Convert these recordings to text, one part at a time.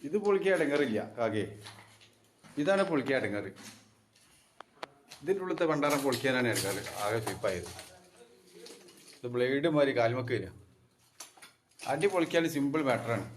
ഇത് പൊളിക്കാൻ ഇടങ്ങറില്ല കാകെ. ഇതാണ് പൊളിക്കാൻ ഇടങ്ങറ്. ഇതിൻ്റെ ഉള്ളിലത്തെ ഭണ്ഡാരം പൊളിക്കാനാണ് ഇടങ്ങറ്. ആകെ സ്ലിപ്പായത്. ഇത് ബ്ലേഡ് മാതിരി കാൽമക്ക് വരിക. അടി പൊളിക്കാൻ സിമ്പിൾ മാറ്ററാണ്.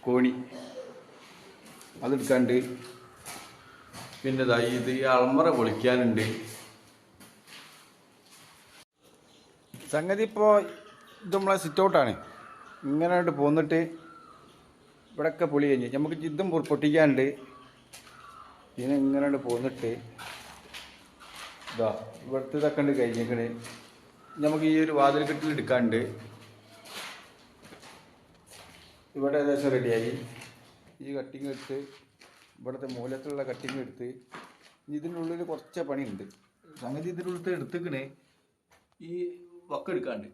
കോണി അതെടുക്കാണ്ട് പിന്നെ ഇത് ഈ അൾമറ പൊളിക്കാനുണ്ട്. സംഗതി ഇപ്പോൾ ഇത് നമ്മളെ സിറ്റൗട്ടാണ്. ഇങ്ങനെ പോന്നിട്ട് ഇവിടെയൊക്കെ പൊളി കഴിഞ്ഞ് നമുക്ക് ഇതും പൊട്ടിക്കാനുണ്ട്. ഇതിനെ ഇങ്ങനെ പോന്നിട്ട് ഇതാ ഇവിടുത്തെ ഇതൊക്കെ ഉണ്ട് കഴിഞ്ഞേക്കണ്. നമുക്ക് ഈ ഒരു വാതിൽ കെട്ടിൽ എടുക്കാണ്ട്. ഇവിടെ ഏകദേശം റെഡിയായി. ഈ കട്ടിങ് എടുത്ത് ഇവിടുത്തെ മൂലത്തിലുള്ള കട്ടിങ് എടുത്ത് ഇതിൻ്റെ ഉള്ളിൽ കുറച്ച് പണിയുണ്ട്. സംഗതി ഇതിൻ്റെ ഉള്ളിൽ എടുത്തിക്കണേ ഈ വക്ക് എടുക്കാണ്ട്.